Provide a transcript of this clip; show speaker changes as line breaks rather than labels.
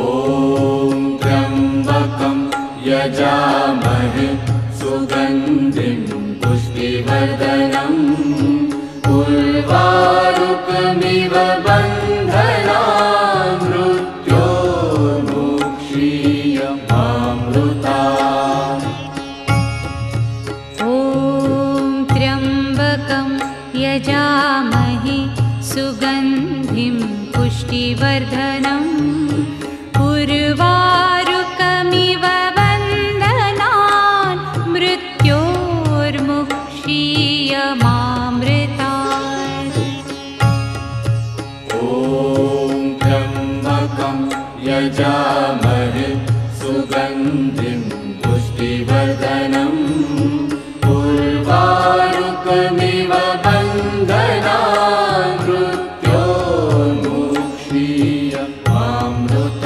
ॐ त्र्यम्बकं यजामहे सुगन्धिं पुष्टिवर्धनम् उर्वारुकमिव बन्धनान् मृत्योर्मुक्षीयमामृतात्।
ॐ त्र्यम्बकं यजामहे सुगन्धिं पुष्टिवर्धनम् उर्वारुकमिव बन्धनान् मृत्योर्मुक्षीयमामृतात्।
ॐ त्र्यम्बकं यजामहे सुगन्धिं